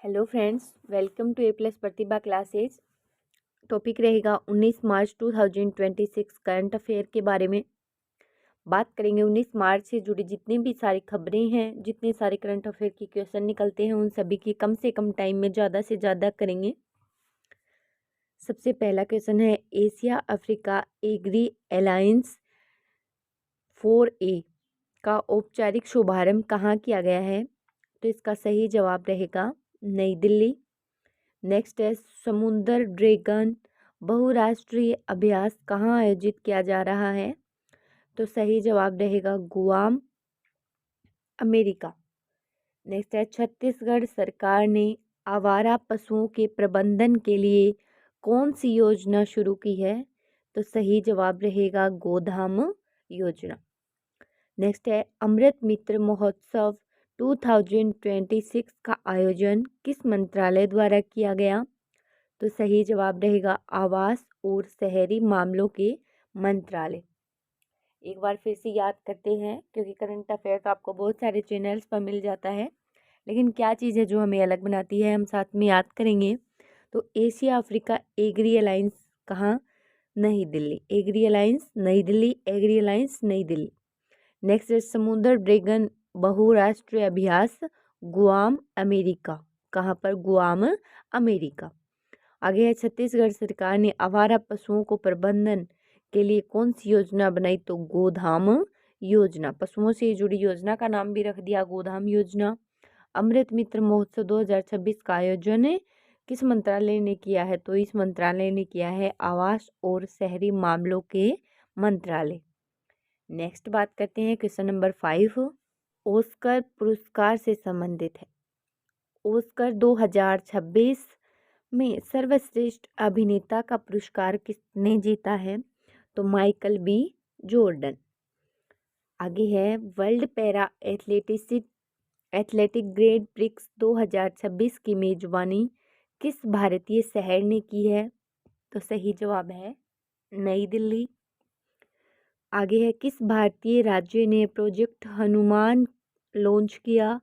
Hello friends, welcome to A plus Pratibha classes. Topic रहेगा 19 मार्च 2026 current affair के बारे में। बात करेंगे 19 मार्च से जुड़ी जितनी भी सारी खबरें हैं, जितने सारे करंट अफेयर की क्वेश्चन निकलते हैं, उन सभी की कम से कम टाइम में ज़्यादा से ज़्यादा करेंगे। सबसे पहला क्वेश्चन है, Asia Africa agree alliance 4A का औपचारिक शुभारंभ कहाँ किया गया है? तो इसका सही जवाब रहेगा नई दिल्ली। नेक्स्ट है, समुद्र ड्रैगन बहुराष्ट्रीय अभ्यास कहाँ आयोजित किया जा रहा है? तो सही जवाब रहेगा गुआम, अमेरिका। नेक्स्ट है, छत्तीसगढ़ सरकार ने आवारा पशुओं के प्रबंधन के लिए कौन सी योजना शुरू की है? तो सही जवाब रहेगा गोधाम योजना। नेक्स्ट है, अमृत मित्र महोत्सव 2026 का आयोजन किस मंत्रालय द्वारा किया गया? तो सही जवाब रहेगा आवास और शहरी मामलों के मंत्रालय। एक बार फिर से याद करते हैं, क्योंकि करंट अफेयर तो आपको बहुत सारे चैनल्स पर मिल जाता है, लेकिन क्या चीज़ है जो हमें अलग बनाती है, हम साथ में याद करेंगे। तो एशिया अफ्रीका एग्री अलायंस कहाँ? नई दिल्ली। एग्री अलायंस नई दिल्ली, एग्री अलायंस नई दिल्ली। नेक्स्ट है, समुद्र ड्रैगन बहुराष्ट्रीय अभ्यास गुआम, अमेरिका। कहाँ पर? Guam, America. आगे है, छत्तीसगढ़ सरकार ने आवारा पशुओं को प्रबंधन के लिए कौन सी योजना बनाई? तो गोधाम योजना। पशुओं से जुड़ी योजना का नाम भी रख दिया गोधाम योजना। अमृत मित्र महोत्सव 2026 का आयोजन किस मंत्रालय ने किया है? तो इस मंत्रालय ने किया है आवास और शहरी मामलों के मंत्रालय। नेक्स्ट बात करते हैं क्वेश्चन नंबर 5, ऑस्कर पुरस्कार से संबंधित है। ऑस्कर 2026 में सर्वश्रेष्ठ अभिनेता का पुरस्कार किसने जीता है? तो माइकल बी जॉर्डन। आगे है, world para athletic grand prix 2026 की मेजबानी किस भारतीय शहर ने की है? तो सही जवाब है नई दिल्ली। आगे है, किस भारतीय राज्य ने प्रोजेक्ट हनुमान लॉन्च किया?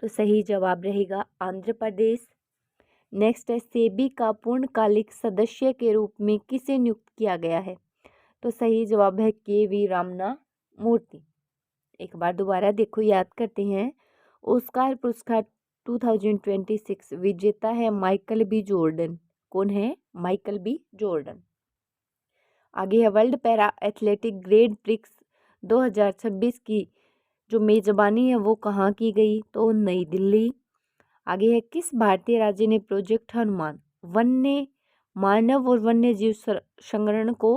तो सही जवाब रहेगा आंध्र प्रदेश। नेक्स्ट है, सेबी का पूर्णकालिक सदस्य के रूप में किसे नियुक्त किया गया है? तो सही जवाब है के.वी. रामना मूर्ति। एक बार दोबारा देखो, याद करते हैं। ऑस्कार पुरस्कार 2026 विजेता है माइकल बी जॉर्डन। कौन है? Michael B Jordan. आगे है, world para athletic grand prix 2026 की जो मेजबानी है वो कहाँ की गई? तो नई दिल्ली। आगे है, किस भारतीय राज्य ने प्रोजेक्ट हनुमान वन्य मानव और वन्य जीव संग्रहण को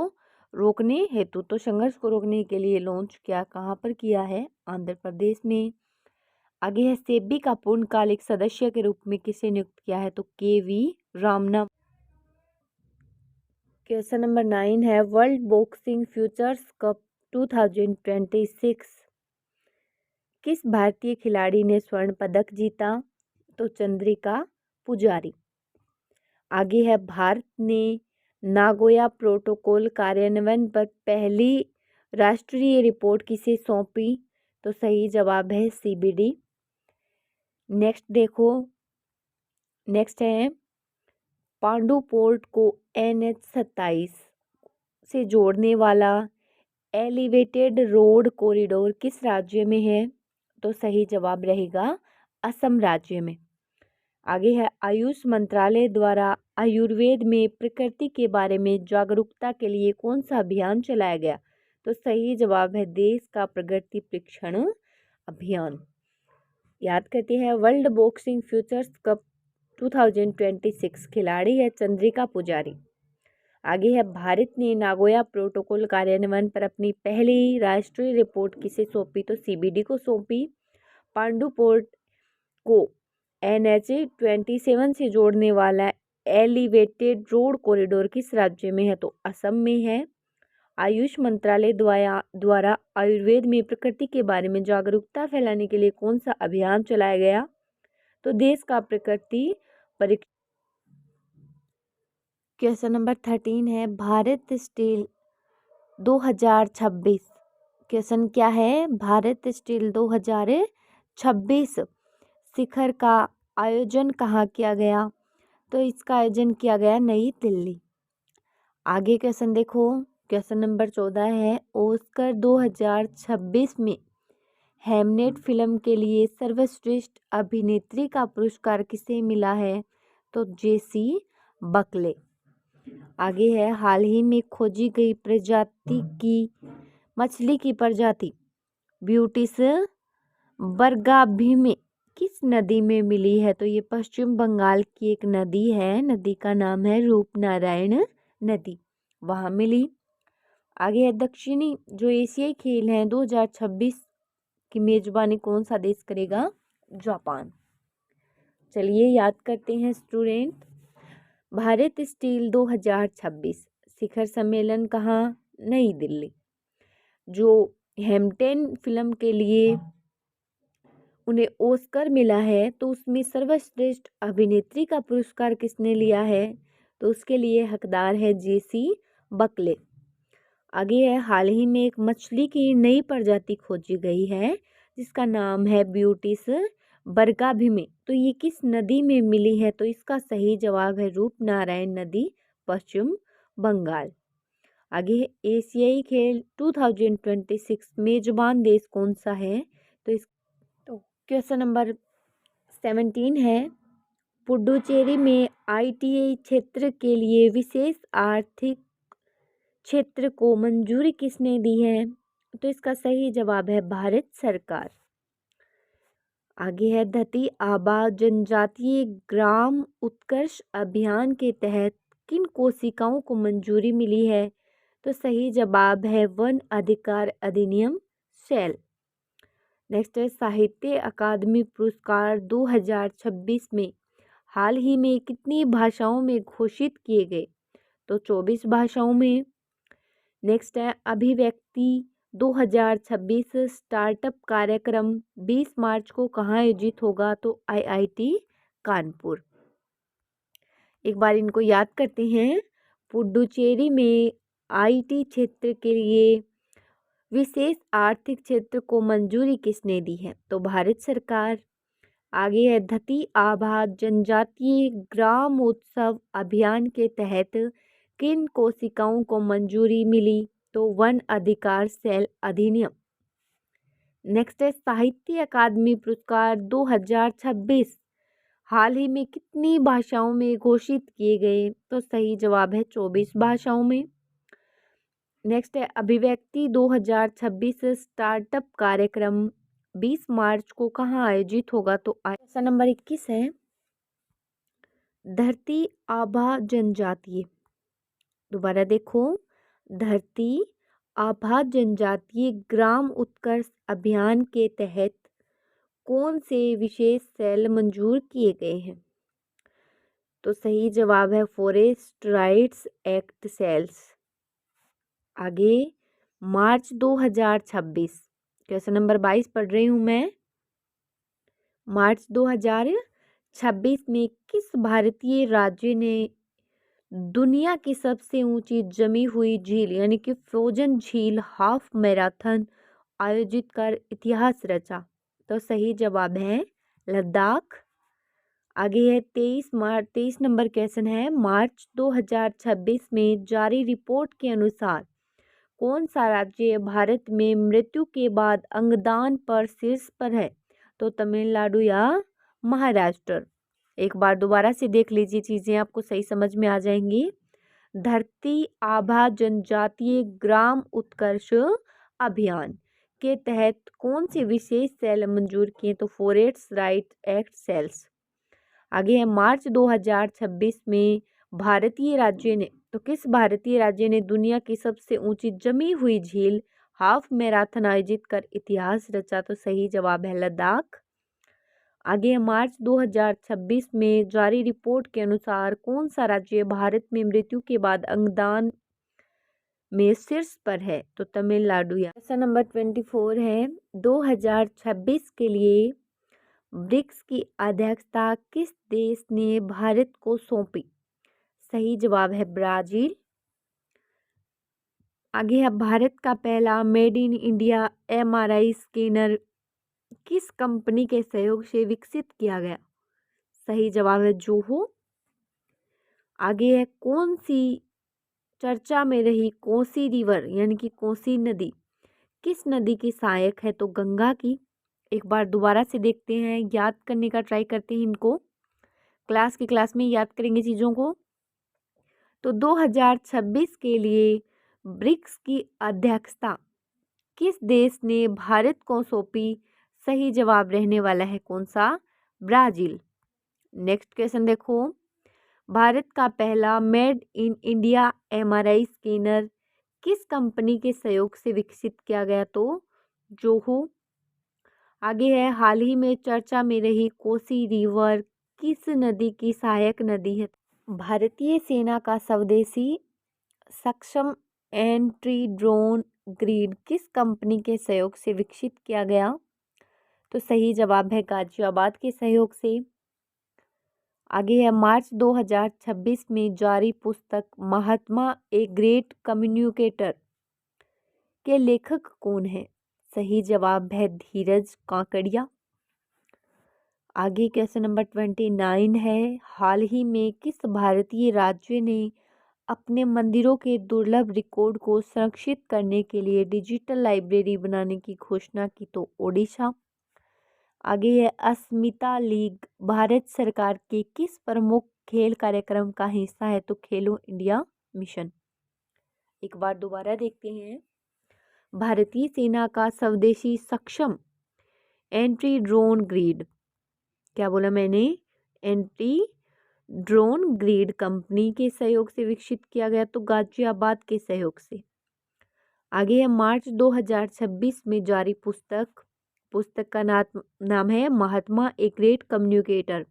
रोकने हेतु, तो संघर्ष को रोकने के लिए लॉन्च किया? कहाँ पर किया है? आंध्र प्रदेश में। आगे है, सेबी का पूर्णकालिक सदस्य के रूप में किसे नियुक्त किया है? तो के.वी. रामना। क्वेश्चन नंबर 9 है, वर्ल्ड बॉक्सिंग फ्यूचर्स कप 2026 किस भारतीय खिलाड़ी ने स्वर्ण पदक जीता? तो चंद्रिका पुजारी। आगे है, भारत ने नागोया प्रोटोकॉल कार्यान्वयन पर पहली राष्ट्रीय रिपोर्ट किसे सौंपी? तो सही जवाब है सीबीडी। नेक्स्ट देखो, नेक्स्ट है, पांडु पोर्ट को NH-27 से जोड़ने वाला एलिवेटेड रोड कॉरिडोर किस राज्य में है? तो सही जवाब रहेगा असम राज्य में। आगे है, आयुष मंत्रालय द्वारा आयुर्वेद में प्रकृति के बारे में जागरूकता के लिए कौन सा अभियान चलाया गया? तो सही जवाब है देश का प्रगति परीक्षण अभियान। याद करते हैं, वर्ल्ड बॉक्सिंग फ्यूचर्स कप 2026 खिलाड़ी है चंद्रिका पुजारी। आगे है, भारत ने नागोया प्रोटोकॉल कार्यान्वयन पर अपनी पहली राष्ट्रीय रिपोर्ट किसे सौंपी? तो सीबीडी को सौंपी। पांडु पोर्ट को NH-27 से जोड़ने वाला एलिवेटेड रोड कॉरिडोर किस राज्य में है? तो असम में है। आयुष मंत्रालय द्वारा आयुर्वेद में प्रकृति के बारे में जागरूकता फैलाने के लिए कौन सा अभियान चलाया गया? तो देश का प्रकृति परीक्षण। क्वेश्चन नंबर 13 है, भारत स्टील 2026। क्वेश्चन क्या है? भारत स्टील 2026 शिखर का आयोजन कहाँ किया गया? तो इसका आयोजन किया गया नई दिल्ली। आगे क्वेश्चन देखो, क्वेश्चन नंबर 14 है, ऑस्कर 2026 में हेमनेट फिल्म के लिए सर्वश्रेष्ठ अभिनेत्री का पुरस्कार किसे मिला है? तो जेसी बकले। आगे है, हाल ही में खोजी गई प्रजाति की मछली की प्रजाति ब्यूटिस बरगाभी में किस नदी में मिली है? तो ये पश्चिम बंगाल की एक नदी है, नदी का नाम है रूपनारायण नदी, वहां मिली। आगे है, दक्षिणी जो एशियाई खेल हैं 2026 की मेजबानी कौन सा देश करेगा? जापान। चलिए याद करते हैं स्टूडेंट, भारत स्टील 2026 शिखर सम्मेलन कहाँ? नई दिल्ली। जो हेम्पटन फिल्म के लिए उन्हें ऑस्कर मिला है, तो उसमें सर्वश्रेष्ठ अभिनेत्री का पुरस्कार किसने लिया है? तो उसके लिए हकदार है जेसी बकले। आगे है, हाल ही में एक मछली की नई प्रजाति खोजी गई है जिसका नाम है ब्यूटिस बरगाभिमे, तो ये किस नदी में मिली है? तो इसका सही जवाब है रूपनारायण नदी, पश्चिम बंगाल। आगे है, एशियाई खेल 2026 मेजबान देश कौन सा है? तो क्वेश्चन नंबर 17 है, पुडुचेरी में ITA क्षेत्र के लिए विशेष आर्थिक क्षेत्र को मंजूरी किसने दी है? तो इसका सही जवाब है भारत सरकार। आगे है, धती आबा जनजातीय ग्राम उत्कर्ष अभियान के तहत किन कोशिकाओं को मंजूरी मिली है? तो सही जवाब है वन अधिकार अधिनियम सेल। नेक्स्ट है, साहित्य अकादमी पुरस्कार 2026 में हाल ही में कितनी भाषाओं में घोषित किए गए? तो 24 भाषाओं में। नेक्स्ट है, अभिव्यक्ति 2026 स्टार्टअप कार्यक्रम 20 मार्च को कहाँ आयोजित होगा? तो IIT कानपुर। एक बार इनको याद करते हैं, पुडुचेरी में IT क्षेत्र के लिए विशेष आर्थिक क्षेत्र को मंजूरी किसने दी है? तो भारत सरकार। आगे है, धती आभा जनजातीय ग्राम उत्सव अभियान के तहत किन कोशिकाओं को मंजूरी मिली? तो वन अधिकार सेल अधिनियम। नेक्स्ट है, साहित्य अकादमी पुरस्कार 2026 हाल ही में कितनी भाषाओं में घोषित किए गए? तो सही जवाब है 24 भाषाओं में। नेक्स्ट है, अभिव्यक्ति 2026 स्टार्टअप कार्यक्रम 20 मार्च को कहाँ आयोजित होगा? तो क्वेश्चन नंबर 21 है, धरती आभा जनजातीय, दोबारा देखो, धरती आभा जनजातीय ग्राम उत्कर्ष अभियान के तहत कौन से विशेष सेल मंजूर किए गए हैं? तो सही जवाब है फॉरेस्ट राइट्स एक्ट सेल्स। आगे, मार्च 2026, क्वेश्चन नंबर 22 पढ़ रही हूँ मैं। मार्च 2026 में किस भारतीय राज्य ने दुनिया की सबसे ऊंची जमी हुई झील यानी कि फ्रोजन झील हाफ मैराथन आयोजित कर इतिहास रचा? तो सही जवाब है लद्दाख। आगे है, 23 नंबर क्वेश्चन है, मार्च 2026 में जारी रिपोर्ट के अनुसार कौन सा राज्य भारत में मृत्यु के बाद अंगदान पर शीर्ष पर है? तो तमिलनाडु या महाराष्ट्र। एक बार दोबारा से देख लीजिए, चीजें आपको सही समझ में आ जाएंगी। धरती आभा जनजातीय ग्राम उत्कर्ष अभियान के तहत कौन से विशेष सेल मंजूर किए? तो फॉरेस्ट राइट एक्ट सेल्स। आगे है, मार्च 2026 में भारतीय राज्य ने, तो किस भारतीय राज्य ने दुनिया की सबसे ऊंची जमी हुई झील हाफ मैराथन आयोजित कर इतिहास रचा? तो सही जवाब है लद्दाख। आगे है, मार्च 2026 में जारी रिपोर्ट के अनुसार कौन सा राज्य भारत में मृत्यु के बाद अंगदान में शीर्ष पर है? तो तमिलनाडु। क्वेश्चन नंबर 24 है, 2026 के लिए ब्रिक्स की अध्यक्षता किस देश ने भारत को सौंपी? सही जवाब है ब्राजील। आगे है, भारत का पहला made in India MRI scanner किस कंपनी के सहयोग से विकसित किया गया? सही जवाब है जोहो। आगे है कौन सी चर्चा में रही कोसी रिवर यानी कि कोसी नदी किस नदी की सहायक है? तो गंगा की। एक बार दोबारा से देखते हैं, याद करने का ट्राई करते हैं इनको, क्लास में याद करेंगे चीज़ों को। तो 2026 के लिए ब्रिक्स की अध्यक्षता किस देश ने भारत को सौंपी? सही जवाब रहने वाला है कौन सा? ब्राजील। नेक्स्ट क्वेश्चन देखो, भारत का पहला made in India MRI scanner किस कंपनी के सहयोग से विकसित किया गया? तो जोहो। आगे है हाल ही में चर्चा में रही कोसी रिवर किस नदी की सहायक नदी है? भारतीय सेना का स्वदेशी सक्षम एंट्री ड्रोन ग्रिड किस कंपनी के सहयोग से विकसित किया गया? तो सही जवाब है गाजियाबाद के सहयोग से। आगे है मार्च 2026 में जारी पुस्तक महात्मा ए ग्रेट कम्युनिकेटर के लेखक कौन है? सही जवाब है धीरज काकड़िया। आगे क्वेश्चन नंबर 29 है, हाल ही में किस भारतीय राज्य ने अपने मंदिरों के दुर्लभ रिकॉर्ड को संरक्षित करने के लिए डिजिटल लाइब्रेरी बनाने की घोषणा की? तो ओडिशा। आगे है अस्मिता लीग भारत सरकार के किस प्रमुख खेल कार्यक्रम का हिस्सा है? तो खेलो इंडिया मिशन। एक बार दोबारा देखते हैं, भारतीय सेना का स्वदेशी सक्षम एंट्री ड्रोन ग्रिड, क्या बोला मैंने? एंट्री ड्रोन ग्रिड कंपनी के सहयोग से विकसित किया गया, तो गाजियाबाद के सहयोग से। आगे है मार्च 2026 में जारी पुस्तक का नाम है महात्मा ए ग्रेट कम्युनिकेटर।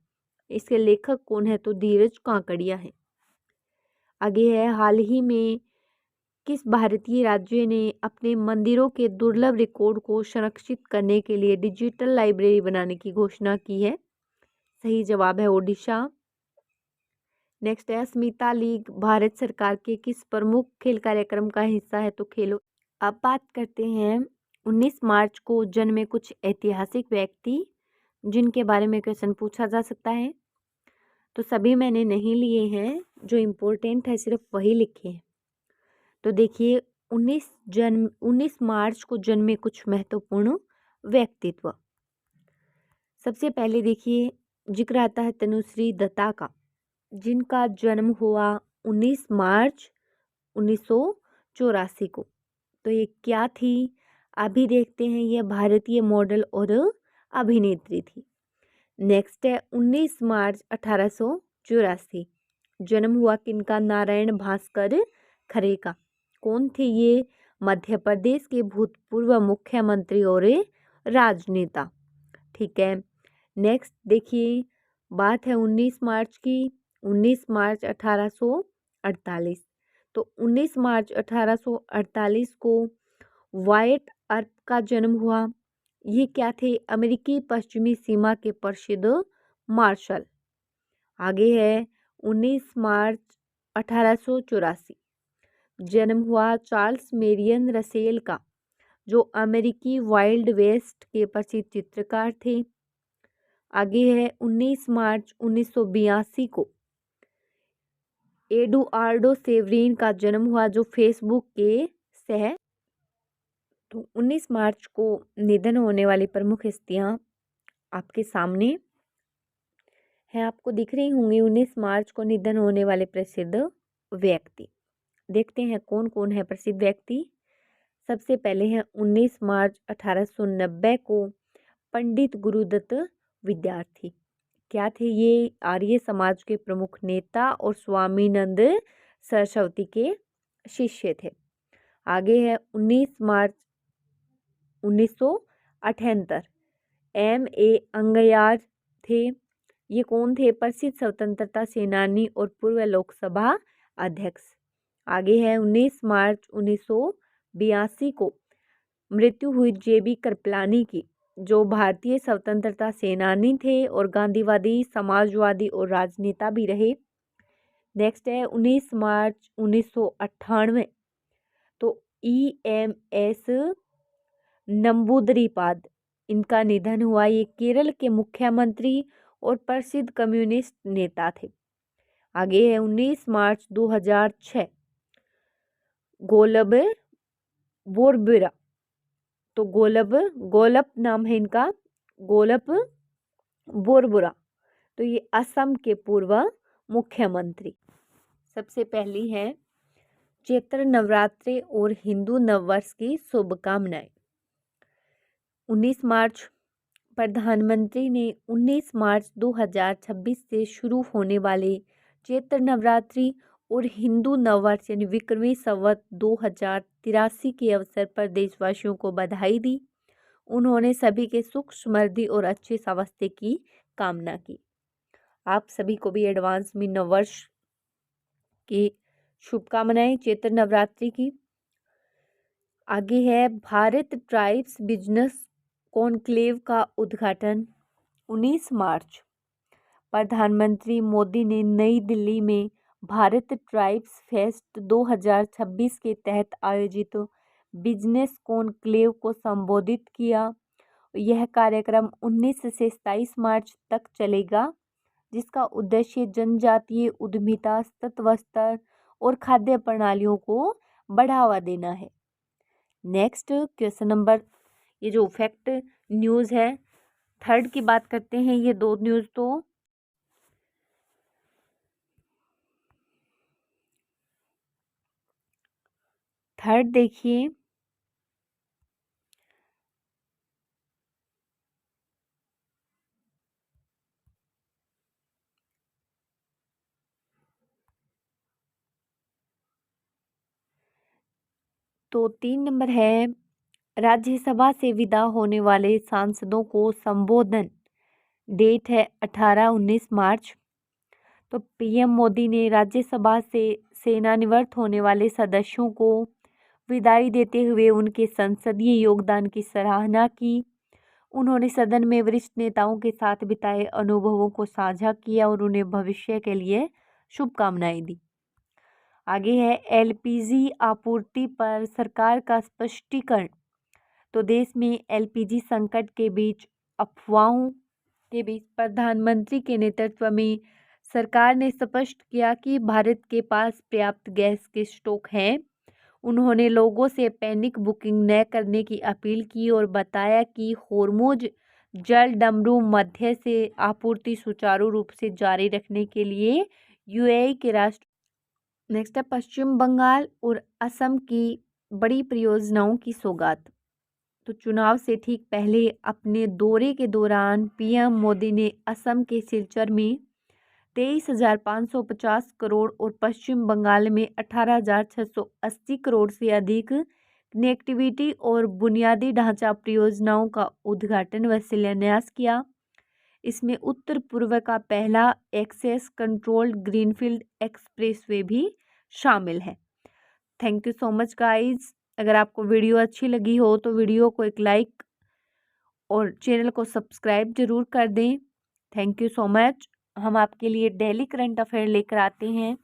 इसके लेखक कौन है? तो धीरज काकड़िया है। आगे है हाल ही में किस भारतीय राज्य ने अपने मंदिरों के दुर्लभ रिकॉर्ड को संरक्षित करने के लिए डिजिटल लाइब्रेरी बनाने की घोषणा की है? सही जवाब है ओडिशा। नेक्स्ट है अस्मिता लीग भारत सरकार के किस प्रमुख खेल कार्यक्रम का हिस्सा है? तो खेलो। अब बात करते हैं 19 मार्च को जन्मे कुछ ऐतिहासिक व्यक्ति जिनके बारे में क्वेश्चन पूछा जा सकता है। तो सभी मैंने नहीं लिए हैं, जो इम्पोर्टेंट है सिर्फ वही लिखे हैं। तो देखिए 19 मार्च को जन्मे कुछ महत्वपूर्ण व्यक्तित्व। सबसे पहले देखिए जिक्र आता है तनुश्री दत्ता का, जिनका जन्म हुआ 19 मार्च 1984 को। तो ये क्या थी? अभी देखते हैं, ये भारतीय मॉडल और अभिनेत्री थी। नेक्स्ट है 19 मार्च 1884 जन्म हुआ किनका? नारायण भास्कर खरे का। कौन थे ये? मध्य प्रदेश के भूतपूर्व मुख्यमंत्री और राजनेता। ठीक है। नेक्स्ट देखिए बात है 19 मार्च की, 19 मार्च 1848। तो 19 मार्च 1848 को वाइट अर्प का जन्म हुआ। ये क्या थे? अमेरिकी पश्चिमी सीमा के प्रसिद्ध मार्शल। आगे है 19 मार्च 1884 जन्म हुआ चार्ल्स मेरियन रसेल का, जो अमेरिकी वाइल्ड वेस्ट के प्रसिद्ध चित्रकार थे। आगे है 19 मार्च 1982 को एडुआर्डो सेवरीन का जन्म हुआ, जो फेसबुक के सह। तो 19 मार्च को निधन होने वाली प्रमुख हस्तियां आपके सामने है, आपको दिख रही होंगी। 19 मार्च को निधन होने वाले प्रसिद्ध व्यक्ति देखते हैं कौन कौन है प्रसिद्ध व्यक्ति। सबसे पहले है 19 मार्च 1890 को पंडित गुरुदत्त विद्यार्थी। क्या थे ये? आर्य समाज के प्रमुख नेता और स्वामीनंद सरस्वती के शिष्य थे। आगे है 19 मार्च 1978 M.A. अंगयार थे। ये कौन थे? प्रसिद्ध स्वतंत्रता सेनानी और पूर्व लोकसभा अध्यक्ष। आगे है 19 मार्च 1982 को मृत्यु हुई JB कृपलानी की, जो भारतीय स्वतंत्रता सेनानी थे और गांधीवादी, समाजवादी और राजनेता भी रहे। नेक्स्ट है 19 मार्च 1998 तो EMS नंबूदरीपाद, इनका निधन हुआ। ये केरल के मुख्यमंत्री और प्रसिद्ध कम्युनिस्ट नेता थे। आगे है 19 मार्च 2006 गोलब बोरबुरा। तो गोलब नाम है इनका, गोलब बोरबुरा। तो ये असम के पूर्व मुख्यमंत्री। सबसे पहली है चैत्र नवरात्रि और हिंदू नववर्ष की शुभकामनाएं। 19 मार्च प्रधानमंत्री ने 19 मार्च 2026 से शुरू होने वाले चैत्र नवरात्रि और हिंदू नववर्ष यानी विक्रमी संवत 2083 के अवसर पर देशवासियों को बधाई दी। उन्होंने सभी के सुख समृद्धि और अच्छे स्वास्थ्य की कामना की। आप सभी को भी एडवांस में नववर्ष की शुभकामनाएं चैत्र नवरात्रि की। आगे है भारत ट्राइब्स बिजनेस कॉन्क्लेव का उद्घाटन। 19 मार्च प्रधानमंत्री मोदी ने नई दिल्ली में भारत ट्राइब्स फेस्ट 2026 के तहत आयोजित बिजनेस कॉन्क्लेव को संबोधित किया। यह कार्यक्रम 19 से 27 मार्च तक चलेगा, जिसका उद्देश्य जनजातीय उद्यमिता, तत्व स्तर और खाद्य प्रणालियों को बढ़ावा देना है। नेक्स्ट क्वेश्चन नंबर, ये जो फैक्ट न्यूज़ है थर्ड की बात करते हैं। ये दो न्यूज़ तो थर्ड देखिए, तो 3 नंबर है राज्यसभा से विदा होने वाले सांसदों को संबोधन। डेट है 18-19 मार्च। तो पीएम मोदी ने राज्यसभा से सेवानिवृत्त होने वाले सदस्यों को विदाई देते हुए उनके संसदीय योगदान की सराहना की। उन्होंने सदन में वरिष्ठ नेताओं के साथ बिताए अनुभवों को साझा किया और उन्हें भविष्य के लिए शुभकामनाएं दी। आगे है एलपीजी आपूर्ति पर सरकार का स्पष्टीकरण। तो देश में एलपीजी संकट के बीच अफवाहों के बीच प्रधानमंत्री के नेतृत्व में सरकार ने स्पष्ट किया कि भारत के पास पर्याप्त गैस के स्टॉक हैं। उन्होंने लोगों से पैनिक बुकिंग न करने की अपील की और बताया कि होर्मुज जलडमरू मध्य से आपूर्ति सुचारू रूप से जारी रखने के लिए यूएई के राष्ट्र। नेक्स्ट है पश्चिम बंगाल और असम की बड़ी परियोजनाओं की सौगात। तो चुनाव से ठीक पहले अपने दौरे के दौरान पीएम मोदी ने असम के सिलचर में 23,550 करोड़ और पश्चिम बंगाल में 18,680 करोड़ से अधिक कनेक्टिविटी और बुनियादी ढांचा परियोजनाओं का उद्घाटन व शिलान्यास किया। इसमें उत्तर पूर्व का पहला एक्सेस कंट्रोल्ड ग्रीनफील्ड एक्सप्रेसवे भी शामिल है। Thank you so much guys. अगर आपको वीडियो अच्छी लगी हो तो वीडियो को एक लाइक और चैनल को सब्सक्राइब जरूर कर दें। Thank you so much. हम आपके लिए डेली करंट अफेयर लेकर आते हैं।